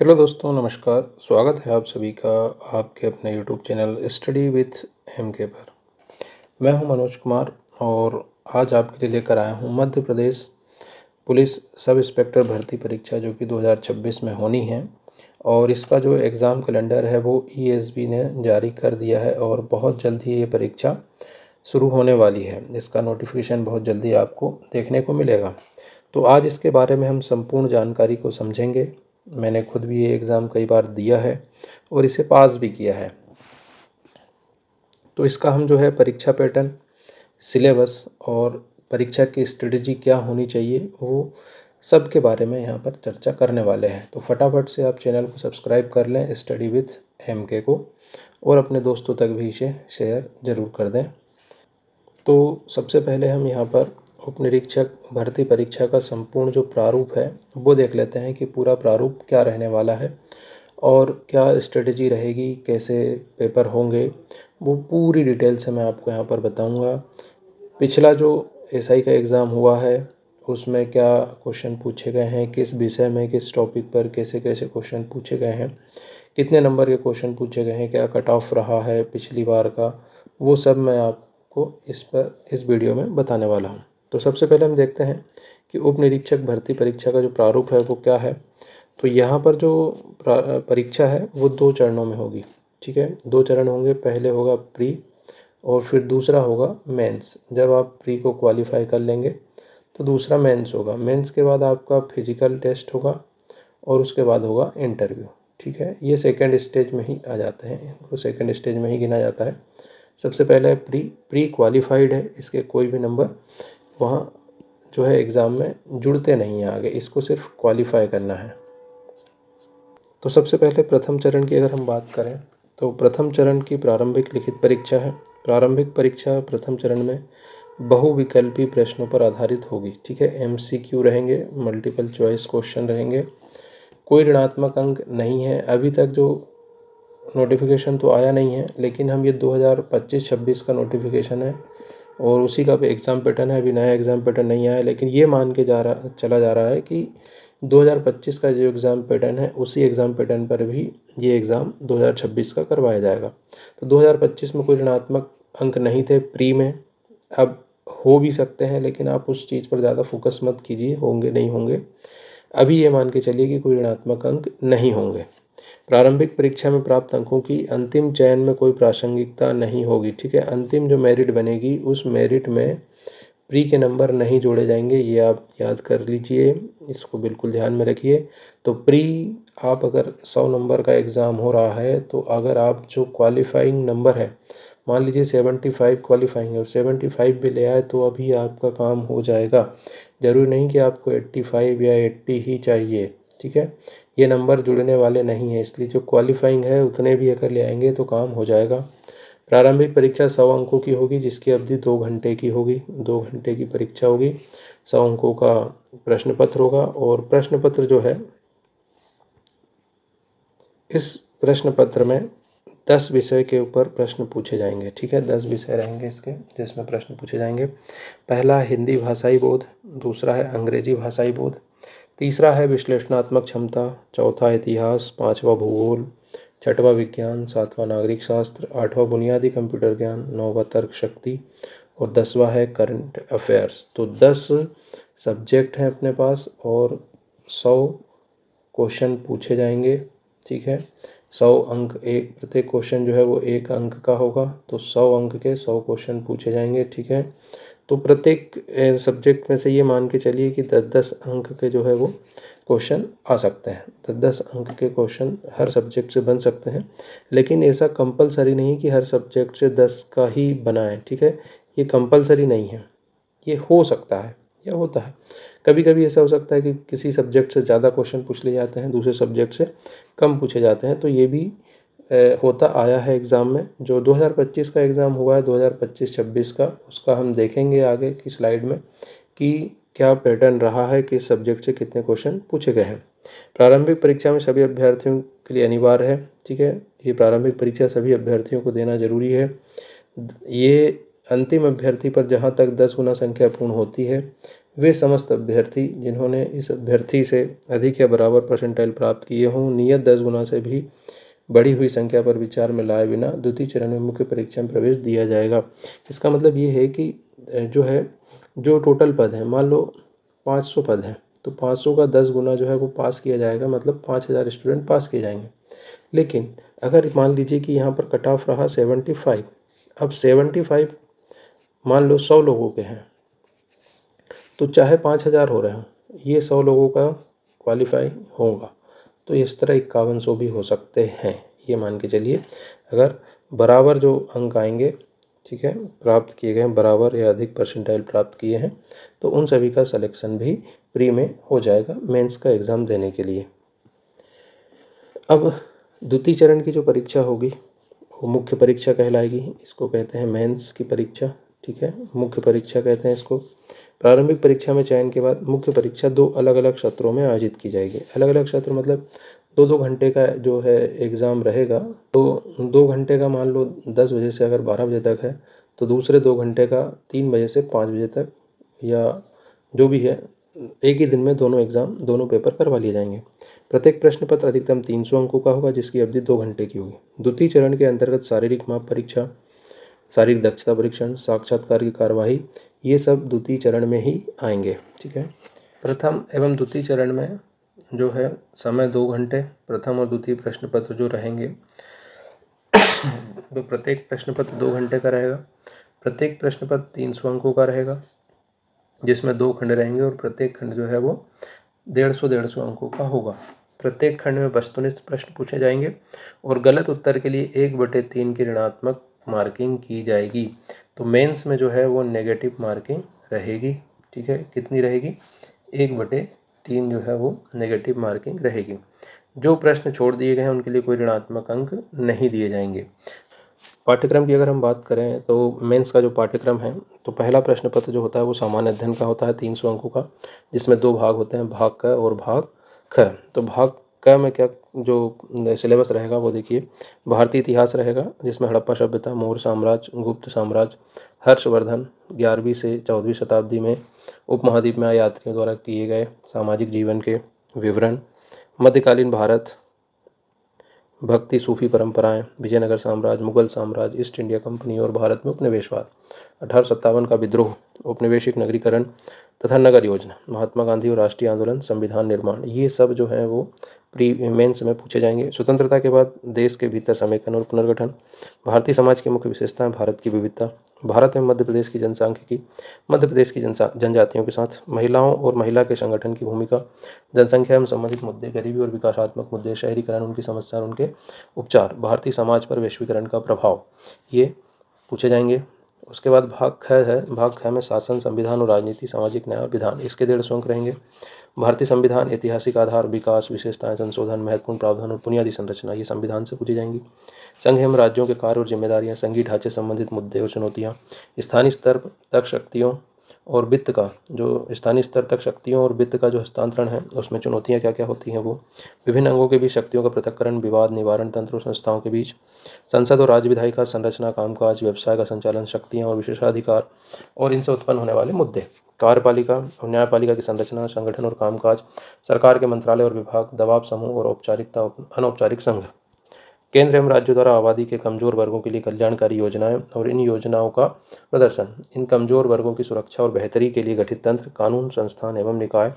Hello दोस्तों, नमस्कार। स्वागत है आप सभी का आपके अपने YouTube channel study with MK पर। मैं हूं मनोज कुमार और आज आपके लिए लेकर आया हूं Madhya Pradesh police sub inspector भर्ती परीक्षा जो कि 2026 में होनी है। और इसका जो एग्ज़ाम कैलेंडर है वो ईएसबी ने जारी कर दिया है और बहुत जल्द ही ये परीक्षा शुरू होने वाली है। इसका नोटिफिकेशन बहुत जल्दी आपको देखने को मिलेगा। तो आज इसके बारे में हम संपूर्ण जानकारी को समझेंगे। मैंने खुद भी ये एग्ज़ाम कई बार दिया है और इसे पास भी किया है। तो इसका हम जो है परीक्षा पैटर्न, सिलेबस और परीक्षा की स्ट्रेटजी क्या होनी चाहिए वो सब के बारे में यहाँ पर चर्चा करने वाले हैं। तो फटाफट से आप चैनल को सब्सक्राइब कर लें स्टडी विथ एमके को, और अपने दोस्तों तक भी इसे शेयर ज़रूर कर दें। तो सबसे पहले हम यहाँ पर उप निरीक्षक भर्ती परीक्षा का संपूर्ण जो प्रारूप है वो देख लेते हैं कि पूरा प्रारूप क्या रहने वाला है और क्या स्ट्रेटजी रहेगी, कैसे पेपर होंगे, वो पूरी डिटेल से मैं आपको यहाँ पर बताऊँगा। पिछला जो एसआई का एग्ज़ाम हुआ है उसमें क्या क्वेश्चन पूछे गए हैं, किस विषय में, किस टॉपिक पर कैसे कैसे क्वेश्चन पूछे गए हैं, कितने नंबर के क्वेश्चन पूछे गए हैं, क्या कट ऑफ रहा है पिछली बार का, वो सब मैं आपको इस वीडियो में बताने वाला हूँ। तो सबसे पहले हम देखते हैं कि उप निरीक्षक भर्ती परीक्षा का जो प्रारूप है वो क्या है। तो यहाँ पर जो परीक्षा है वो 2 चरणों में होगी। ठीक है, 2 चरण होंगे। पहले होगा प्री और फिर दूसरा होगा मेंस। जब आप प्री को क्वालिफाई कर लेंगे तो दूसरा मेंस होगा। मेंस के बाद आपका फिजिकल टेस्ट होगा और उसके बाद होगा इंटरव्यू। ठीक है, ये सेकंड स्टेज में ही आ जाते हैं, इनको सेकंड स्टेज में ही गिना जाता है। सबसे पहले प्री क्वालिफाइड है, इसके कोई भी नंबर वहाँ जो है एग्ज़ाम में जुड़ते नहीं हैं आगे, इसको सिर्फ क्वालिफाई करना है। तो सबसे पहले प्रथम चरण की अगर हम बात करें तो प्रथम चरण की प्रारंभिक लिखित परीक्षा है। प्रारंभिक परीक्षा प्रथम चरण में बहुविकल्पी प्रश्नों पर आधारित होगी। ठीक है, एमसीक्यू रहेंगे, मल्टीपल चॉइस क्वेश्चन रहेंगे, कोई ऋणात्मक अंक नहीं है। अभी तक जो नोटिफिकेशन तो आया नहीं है, लेकिन हम ये 2025-26 का नोटिफिकेशन है और उसी का एग्ज़ाम पैटर्न है। अभी नया एग्ज़ाम पैटर्न नहीं आया है, लेकिन ये मान के चला जा रहा है कि 2025 का जो एग्ज़ाम पैटर्न है उसी एग्ज़ाम पैटर्न पर भी ये एग्ज़ाम 2026 का करवाया जाएगा। तो 2025 में कोई ऋणात्मक अंक नहीं थे प्री में, अब हो भी सकते हैं, लेकिन आप उस चीज़ पर ज़्यादा फोकस मत कीजिए, होंगे नहीं होंगे। अभी ये मान के चलिए कि कोई ऋणात्मक अंक नहीं होंगे। प्रारंभिक परीक्षा में प्राप्त अंकों की अंतिम चयन में कोई प्रासंगिकता नहीं होगी। ठीक है, अंतिम जो मेरिट बनेगी उस मेरिट में प्री के नंबर नहीं जोड़े जाएंगे, ये आप याद कर लीजिए, इसको बिल्कुल ध्यान में रखिए। तो प्री आप अगर 100 नंबर का एग्ज़ाम हो रहा है तो अगर आप जो क्वालिफाइंग नंबर है, मान लीजिए 75 क्वालिफाइंग है और 75 भी ले आए तो अभी आपका काम हो जाएगा। ज़रूरी नहीं कि आपको 85 या 80 ही चाहिए। ठीक है, ये नंबर जुड़ने वाले नहीं हैं, इसलिए जो क्वालिफाइंग है उतने भी अगर ले आएंगे तो काम हो जाएगा। प्रारंभिक परीक्षा 100 अंकों की होगी, जिसकी अवधि 2 घंटे की होगी। 2 घंटे की परीक्षा होगी, 100 अंकों का प्रश्न पत्र होगा। और प्रश्न पत्र जो है, इस प्रश्न पत्र में 10 विषय के ऊपर प्रश्न पूछे जाएंगे। ठीक है, 10 विषय रहेंगे इसके जिसमें प्रश्न पूछे जाएंगे। पहला हिंदी भाषाई बोध, दूसरा है अंग्रेजी भाषाई बोध, तीसरा है विश्लेषणात्मक क्षमता, चौथा इतिहास, पाँचवा भूगोल, छठवां विज्ञान, सातवां नागरिक शास्त्र, आठवां बुनियादी कंप्यूटर ज्ञान, नौवां तर्क शक्ति और 10वां है करंट अफेयर्स। तो 10 सब्जेक्ट हैं अपने पास और 100 क्वेश्चन पूछे जाएंगे। ठीक है, 100 अंक, एक प्रत्येक क्वेश्चन जो है वो 1 अंक का होगा, तो 100 अंक के 100 क्वेश्चन पूछे जाएंगे। ठीक है, तो प्रत्येक सब्जेक्ट में से ये मान के चलिए कि 10-10 अंक के जो है वो क्वेश्चन आ सकते हैं। 10-10 अंक के क्वेश्चन हर सब्जेक्ट से बन सकते हैं, लेकिन ऐसा कंपलसरी नहीं कि हर सब्जेक्ट से 10 का ही बनाएं। ठीक है, ये कंपलसरी नहीं है, ये हो सकता है या होता है। कभी कभी ऐसा हो सकता है कि किसी सब्जेक्ट से ज़्यादा क्वेश्चन पूछ लिए जाते हैं, दूसरे सब्जेक्ट से कम पूछे जाते हैं, तो ये भी होता आया है एग्ज़ाम में। जो 2025 का एग्ज़ाम हुआ है 2025-26 का, उसका हम देखेंगे आगे की स्लाइड में कि क्या पैटर्न रहा है, किस सब्जेक्ट से कितने क्वेश्चन पूछे गए हैं। प्रारंभिक परीक्षा में सभी अभ्यर्थियों के लिए अनिवार्य है। ठीक है, ये प्रारंभिक परीक्षा सभी अभ्यर्थियों को देना जरूरी है। ये अंतिम अभ्यर्थी पर जहाँ तक 10 गुना संख्या पूर्ण होती है, वे समस्त अभ्यर्थी जिन्होंने इस अभ्यर्थी से अधिक या बराबर परसेंटाइल प्राप्त किए हों, नियत 10 गुना से भी बढ़ी हुई संख्या पर विचार में लाए बिना द्वितीय चरण में मुख्य परीक्षा में प्रवेश दिया जाएगा। इसका मतलब ये है कि जो टोटल पद हैं, मान लो 500 पद हैं, तो 500 का 10 गुना जो है वो पास किया जाएगा, मतलब 5000 स्टूडेंट पास किए जाएंगे। लेकिन अगर मान लीजिए कि यहाँ पर कट ऑफ रहा 75, अब 75 मान लो 100 लोगों के हैं, तो चाहे 5000 हो रहे हों, ये 100 लोगों का क्वालिफाई होगा। तो इस तरह 5100 भी हो सकते हैं। ये मान के चलिए अगर बराबर जो अंक आएंगे, ठीक है, प्राप्त किए गए हैं, बराबर या अधिक परसेंटाइल प्राप्त किए हैं, तो उन सभी का सिलेक्शन भी प्री में हो जाएगा मेंस का एग्ज़ाम देने के लिए। अब द्वितीय चरण की जो परीक्षा होगी वो मुख्य परीक्षा कहलाएगी। इसको कहते हैं मेंस की परीक्षा, ठीक है, मुख्य परीक्षा कहते हैं इसको। प्रारंभिक परीक्षा में चयन के बाद मुख्य परीक्षा 2 अलग अलग सत्रों में आयोजित की जाएगी। अलग अलग सत्र मतलब 2-2 घंटे का जो है एग्ज़ाम रहेगा। तो 2 घंटे का मान लो 10 बजे से अगर 12 बजे तक है, तो दूसरे 2 घंटे का 3 बजे से 5 बजे तक, या जो भी है, एक ही दिन में दोनों एग्ज़ाम, दोनों पेपर करवा लिए जाएंगे। प्रत्येक प्रश्न पत्र अधिकतम 300 अंकों का होगा, जिसकी अवधि 2 घंटे की होगी। द्वितीय चरण के अंतर्गत शारीरिक माप परीक्षा, शारीरिक दक्षता परीक्षण, साक्षात्कार की कार्यवाही, ये सब द्वितीय चरण में ही आएंगे, ठीक है। प्रथम एवं द्वितीय चरण में जो है समय 2 घंटे, प्रथम और द्वितीय प्रश्न पत्र जो रहेंगे, तो प्रत्येक प्रश्न पत्र 2 घंटे का रहेगा। प्रत्येक प्रश्न पत्र 300 अंकों का रहेगा, जिसमें 2 खंड रहेंगे, और प्रत्येक खंड जो है वो 150 अंकों का होगा। प्रत्येक खंड में वस्तुनिष्ठ प्रश्न पूछे जाएंगे और गलत उत्तर के लिए 1/3 की ऋणात्मक मार्किंग की जाएगी। तो मेंस में जो है वो नेगेटिव मार्किंग रहेगी, ठीक है। कितनी रहेगी? 1/3 जो है वो नेगेटिव मार्किंग रहेगी। जो प्रश्न छोड़ दिए गए हैं उनके लिए कोई ऋणात्मक अंक नहीं दिए जाएंगे। पाठ्यक्रम की अगर हम बात करें तो मेंस का जो पाठ्यक्रम है, तो पहला प्रश्न पत्र जो होता है वो सामान्य अध्ययन का होता है 300 अंकों का, जिसमें 2 भाग होते हैं, भाग क और भाग ख। तो भाग क में क्या जो सिलेबस रहेगा वो देखिए, भारतीय इतिहास रहेगा, जिसमें हड़प्पा सभ्यता, मौर्य साम्राज्य, गुप्त साम्राज्य, हर्षवर्धन, 11वीं से 14वीं शताब्दी में उपमहाद्वीप में आए यात्रियों द्वारा किए गए सामाजिक जीवन के विवरण, मध्यकालीन भारत, भक्ति, सूफी परंपराएं, विजयनगर साम्राज्य, मुगल साम्राज्य, ईस्ट इंडिया कंपनी और भारत में उपनिवेशवाद, 1857 का विद्रोह, औपनिवेशिक नगरीकरण तथा नगर योजना, महात्मा गांधी और राष्ट्रीय आंदोलन, संविधान निर्माण, ये सब जो है वो प्री मेंस में पूछे जाएंगे। स्वतंत्रता के बाद देश के भीतर समेकन और पुनर्गठन, भारतीय समाज की मुख्य विशेषताएं, भारत की विविधता, भारत में मध्य प्रदेश की जनसांख्यिकी, मध्य प्रदेश की जनजातियों के साथ महिलाओं और महिला के संगठन की भूमिका, जनसंख्या एवं संबंधित मुद्दे, गरीबी और विकासात्मक मुद्दे, शहरीकरण, उनकी समस्या और उनके उपचार, भारतीय समाज पर वैश्वीकरण का प्रभाव, ये पूछे जाएंगे। उसके बाद भाग ख है, भाग ख में शासन, संविधान और राजनीति, सामाजिक न्याय और विधान, इसके 150 अंक रहेंगे। भारतीय संविधान, ऐतिहासिक आधार, विकास, विशेषताएं, संशोधन, महत्वपूर्ण प्रावधान और बुनियादी संरचना, ये संविधान से पूछी जाएंगी। संघ एवं राज्यों के कार्य और जिम्मेदारियां, संघीय ढांचे संबंधित मुद्दे और चुनौतियां, स्थानीय स्तर तक शक्तियों और वित्त का जो स्थानीय स्तर तक शक्तियों और वित्त का जो हस्तांतरण है, उसमें चुनौतियां क्या क्या होती हैं वो, विभिन्न अंगों के बीच शक्तियों का पृथक्करण, विवाद निवारण तंत्र और संस्थाओं के बीच, संसद और राज्य विधायिका संरचना, कामकाज, व्यवसाय का संचालन, शक्तियां और विशेषाधिकार और इनसे उत्पन्न होने वाले मुद्दे, कार्यपालिका और न्यायपालिका की संरचना, संगठन और कामकाज, सरकार के मंत्रालय और विभाग, दबाव समूह और औपचारिकता अनौपचारिक संघ, केंद्र एवं राज्यों द्वारा आबादी के कमजोर वर्गों के लिए कल्याणकारी योजनाएं और इन योजनाओं का प्रदर्शन, इन कमजोर वर्गों की सुरक्षा और बेहतरी के लिए गठित तंत्र, कानून, संस्थान एवं निकाय,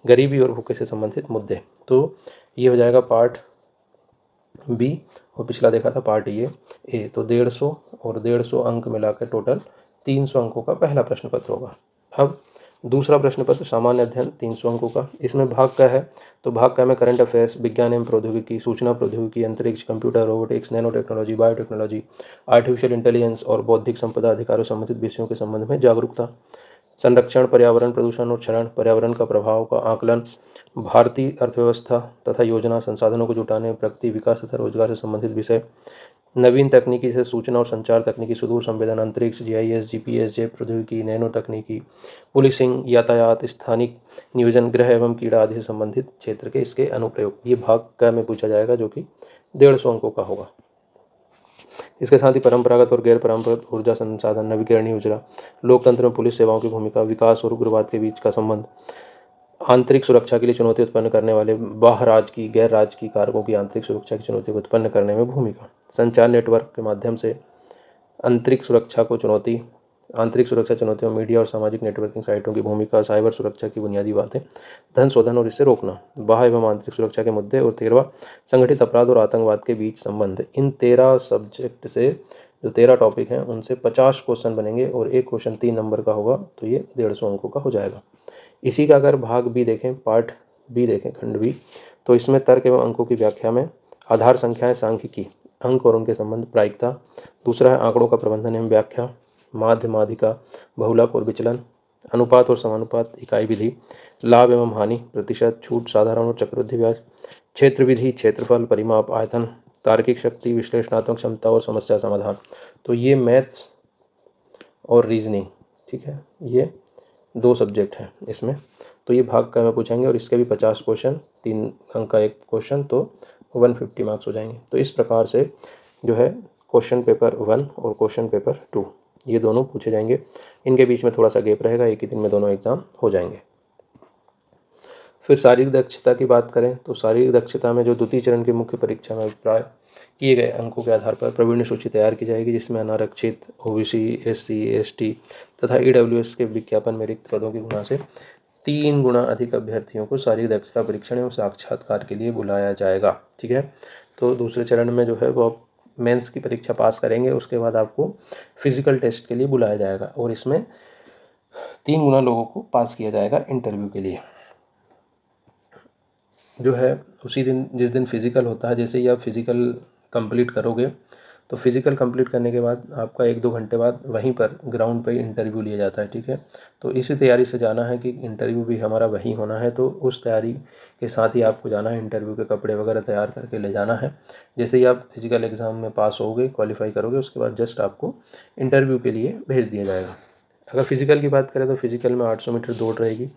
गरीबी और भूखे से संबंधित मुद्दे। तो ये हो जाएगा पार्ट बी, और पिछला देखा था पार्ट ए। तो 150 और 150 अंक मिलाकर टोटल 300 अंकों का पहला प्रश्न पत्र होगा। अब दूसरा प्रश्न पत्र सामान्य अध्ययन 300 अंकों का, इसमें भाग का है, तो भाग का में करंट अफेयर्स, विज्ञान एवं प्रौद्योगिकी, सूचना प्रौद्योगिकी, अंतरिक्ष, computer, robotics, nano technology, biotechnology, artificial intelligence और बौद्धिक संपदा अधिकारों संबंधित विषयों के संबंध में जागरूकता, संरक्षण, पर्यावरण, प्रदूषण और क्षरण, पर्यावरण का प्रभाव का आकलन, भारतीय अर्थव्यवस्था तथा योजना, संसाधनों को जुटाने, प्रगति, विकास तथा रोजगार से संबंधित विषय, नवीन तकनीकी से सूचना और संचार तकनीकी, सुदूर संवेदन, अंतरिक्ष, जीआईएस, जीपीएस, जैव प्रौद्योगिकी, नैनो तकनीकी, पुलिसिंग, यातायात, स्थानिक नियोजन, गृह एवं कीड़ा आदि से संबंधित क्षेत्र के इसके अनुप्रयोग, ये भाग क में पूछा जाएगा, जो कि 150 अंकों का होगा। इसके साथ ही परंपरागत और गैर परंपरागत ऊर्जा संसाधन, नवीकरणीय ऊर्जा, लोकतंत्र में पुलिस सेवाओं की भूमिका, विकास और उग्रवाद के बीच का संबंध, आंतरिक सुरक्षा के लिए चुनौती उत्पन्न करने वाले बाह्य राजकीय गैर राजकीय कारकों की आंतरिक सुरक्षा की चुनौती को उत्पन्न करने में भूमिका, संचार नेटवर्क के माध्यम से आंतरिक सुरक्षा चुनौतियों, मीडिया और सामाजिक नेटवर्किंग साइटों की भूमिका, साइबर सुरक्षा की बुनियादी बातें, धन शोधन और इसे रोकना, बाह्य एवं आंतरिक सुरक्षा के मुद्दे, और 13वां संगठित अपराध और आतंकवाद के बीच संबंध। इन 13 सब्जेक्ट से जो 13 टॉपिक हैं उनसे 50 क्वेश्चन बनेंगे और एक क्वेश्चन 3 नंबर का होगा, तो ये 150 अंकों का हो जाएगा। इसी का अगर भाग बी देखें, पार्ट बी देखें, खंड बी, तो इसमें तर्क एवं अंकों की व्याख्या में आधार संख्याएं, सांख्यिकी, अंक और उनके संबंध, प्रायिकता। दूसरा है आंकड़ों का प्रबंधन एवं व्याख्या, माध्य, माध्यिका, बहुलक और विचलन, अनुपात और समानुपात, इकाई विधि, लाभ एवं हानि, प्रतिशत, छूट, साधारण और चक्रवृद्धि ब्याज, क्षेत्र विधि, क्षेत्रफल, परिमाप, आयतन, तार्किक शक्ति, विश्लेषणात्मक क्षमता और समस्या समाधान। तो ये मैथ्स और रीजनिंग, ठीक है, ये 2 सब्जेक्ट हैं इसमें। तो ये भाग का में पूछेंगे और इसके भी 50 क्वेश्चन, 3 अंक का एक क्वेश्चन, तो 150 मार्क्स हो जाएंगे। तो इस प्रकार से जो है क्वेश्चन पेपर 1 और क्वेश्चन पेपर 2 ये दोनों पूछे जाएंगे। इनके बीच में थोड़ा सा गैप रहेगा, एक ही दिन में दोनों एग्ज़ाम हो जाएंगे। फिर शारीरिक दक्षता की बात करें तो शारीरिक दक्षता में जो द्वितीय चरण की मुख्य परीक्षा में अभिप्राय किए गए अंकों के आधार पर प्रावीण्य सूची तैयार की जाएगी, जिसमें अनारक्षित, ओबीसी, एससी, एसटी तथा ईडब्ल्यूएस के विज्ञापन में रिक्त पदों की गुणा से 3 गुना अधिक अभ्यर्थियों को शारीरिक दक्षता परीक्षण एवं साक्षात्कार के लिए बुलाया जाएगा। ठीक है, तो दूसरे चरण में जो है वो आप मेंस की परीक्षा पास करेंगे, उसके बाद आपको फिजिकल टेस्ट के लिए बुलाया जाएगा और इसमें 3 गुना लोगों को पास किया जाएगा इंटरव्यू के लिए। जो है उसी दिन, जिस दिन फिज़िकल होता है, जैसे ही आप फिज़िकल कंप्लीट करोगे तो फिज़िकल कंप्लीट करने के बाद आपका 1-2 घंटे बाद वहीं पर ग्राउंड पे इंटरव्यू लिया जाता है। ठीक है, तो इसी तैयारी से जाना है कि इंटरव्यू भी हमारा वहीं होना है, तो उस तैयारी के साथ ही आपको जाना है, इंटरव्यू के कपड़े वगैरह तैयार करके ले जाना है। जैसे ही आप फिज़िकल एग्ज़ाम में पास होगे, क्वालिफाई करोगे, उसके बाद जस्ट आपको इंटरव्यू के लिए भेज दिया जाएगा। अगर फिज़िकल की बात करें तो फिज़िकल में 800 मीटर दौड़ रहेगी,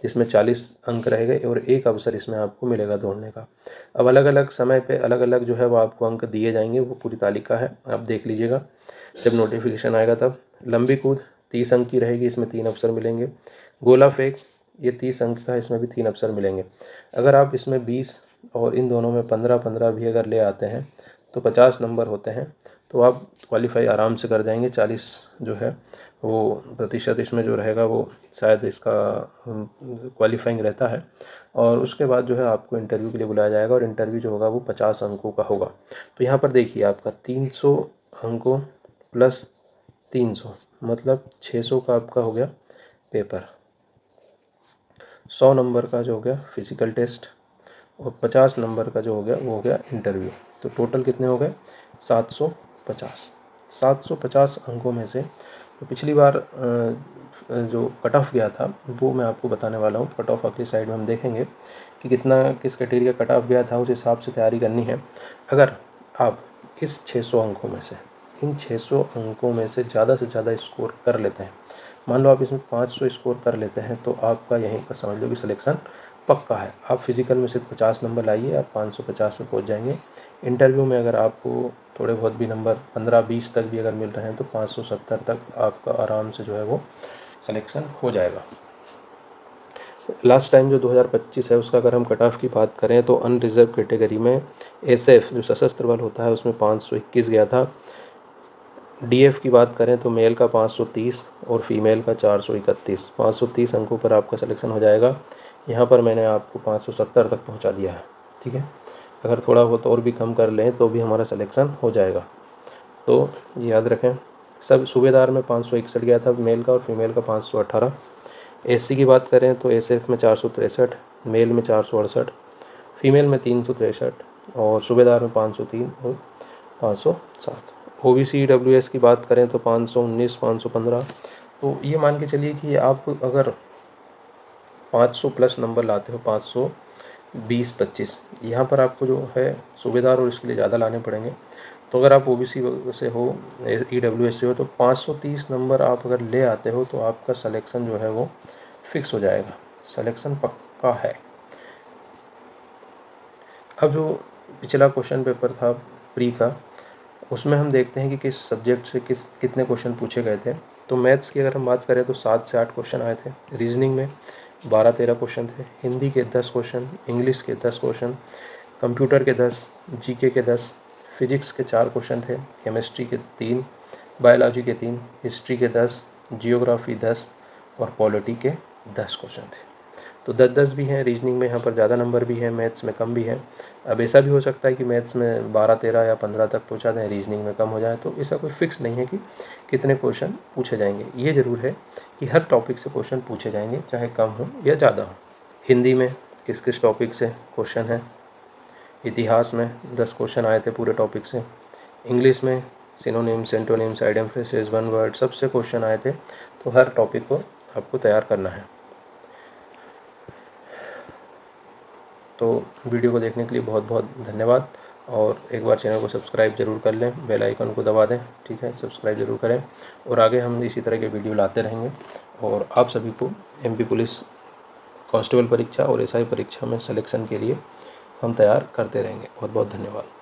जिसमें 40 अंक रहेंगे और एक अवसर इसमें आपको मिलेगा दौड़ने का। अब अलग अलग समय पे अलग अलग जो है वो आपको अंक दिए जाएंगे, वो पूरी तालिका है, आप देख लीजिएगा जब नोटिफिकेशन आएगा तब। लंबी कूद 30 अंक की रहेगी, इसमें 3 अवसर मिलेंगे। गोला फेंक ये 30 अंक का है, इसमें भी 3 अवसर मिलेंगे। अगर आप इसमें 20 और इन दोनों में 15-15 भी अगर ले आते हैं तो 50 नंबर होते हैं, तो आप क्वालिफाई आराम से कर जाएंगे। 40 जो है वो प्रतिशत इसमें जो रहेगा वो शायद इसका क्वालिफाइंग रहता है। और उसके बाद जो है आपको इंटरव्यू के लिए बुलाया जाएगा और इंटरव्यू जो होगा वो 50 अंकों का होगा। तो यहाँ पर देखिए आपका 300 अंकों प्लस 300 मतलब 600 का आपका हो गया पेपर, 100 नंबर का जो हो गया फिज़िकल टेस्ट और 50 नंबर का जो हो गया वो हो गया इंटरव्यू। तो टोटल कितने हो गए? 750। 750 अंकों में से तो पिछली बार जो कट ऑफ गया था वो मैं आपको बताने वाला हूँ। कट ऑफ अगली साइड में हम देखेंगे कि कितना किस कैटेगरी का कट ऑफ गया था, उस हिसाब से तैयारी करनी है। अगर आप इस 600 अंकों में से, इन 600 अंकों में से ज़्यादा स्कोर कर लेते हैं, मान लो आप इसमें 500 स्कोर कर लेते हैं, तो आपका यहीं पर समझ लो कि सिलेक्शन पक्का है। आप फिज़िकल में सिर्फ 50 नंबर लाइए, आप 550 में पहुंच जाएंगे। इंटरव्यू में अगर आपको थोड़े बहुत भी नंबर 15-20 तक भी अगर मिल रहे हैं तो 570 तक आपका आराम से जो है वो सिलेक्शन हो जाएगा। लास्ट टाइम जो 2025 है उसका अगर हम कट ऑफ की बात करें तो अनरिजर्व कैटेगरी में एसएफ जो सशस्त्र बल होता है उसमें 521 गया था। डीएफ की बात करें तो मेल का 530 और फीमेल का 431। 530 अंकों पर आपका सिलेक्शन हो जाएगा। यहाँ पर मैंने आपको 570 तक पहुँचा दिया है। ठीक है, अगर थोड़ा बहुत और भी कम कर लें तो भी हमारा सिलेक्शन हो जाएगा, तो याद रखें। सब सूबेदार में 561 गया था मेल का और फीमेल का 518। एससी की बात करें तो एसएफ में 463, मेल में 468, फीमेल में 363 और सूबेदार में 503 और 507। ओबीसी ईडब्ल्यूएस की बात करें तो 519, 515। तो ये मान के चलिए कि आप अगर 500 प्लस नंबर लाते हो, 520-25, यहाँ पर आपको जो है सूबेदार और इसके लिए ज़्यादा लाने पड़ेंगे। तो अगर आप ओबीसी से हो, ईडब्ल्यूएस से हो, तो 530 नंबर आप अगर ले आते हो तो आपका सिलेक्शन जो है वो फिक्स हो जाएगा, सिलेक्शन पक्का है। अब जो पिछला क्वेश्चन पेपर था प्री का, उसमें हम देखते हैं कि किस सब्जेक्ट से कितने क्वेश्चन पूछे गए थे। तो मैथ्स की अगर हम बात करें तो 7 से 8 क्वेश्चन आए थे, रीजनिंग में 12-13 क्वेश्चन थे, हिंदी के 10 क्वेश्चन, इंग्लिश के 10 क्वेश्चन, कंप्यूटर के 10, जीके के 10, फिजिक्स के 4 क्वेश्चन थे, केमिस्ट्री के 3, बायोलॉजी के 3, हिस्ट्री के 10, जियोग्राफी 10 और पॉलिटी के 10 क्वेश्चन थे। तो 10-10 भी हैं, रीजनिंग में यहाँ पर ज़्यादा नंबर भी है, मैथ्स में कम भी है। अब ऐसा भी हो सकता है कि मैथ्स में 12-13 या 15 तक पहुँचा दें, रीजनिंग में कम हो जाए, तो ऐसा कोई फिक्स नहीं है कि कितने क्वेश्चन पूछे जाएंगे। ये ज़रूर है कि हर टॉपिक से क्वेश्चन पूछे जाएंगे, चाहे कम हो या ज़्यादा हो। हिंदी में किस किस टॉपिक से क्वेश्चन है, इतिहास में 10 क्वेश्चन आए थे पूरे टॉपिक से, इंग्लिश में synonyms, antonyms, idiom phrases, one word, सबसे क्वेश्चन आए थे। तो हर टॉपिक को आपको तैयार करना है। तो वीडियो को देखने के लिए बहुत बहुत धन्यवाद, और एक बार चैनल को सब्सक्राइब ज़रूर कर लें, बेल आइकन को दबा दें, ठीक है, सब्सक्राइब ज़रूर करें, और आगे हम इसी तरह के वीडियो लाते रहेंगे और आप सभी को एमपी पुलिस कांस्टेबल परीक्षा और एसआई परीक्षा में सिलेक्शन के लिए हम तैयार करते रहेंगे। बहुत बहुत धन्यवाद।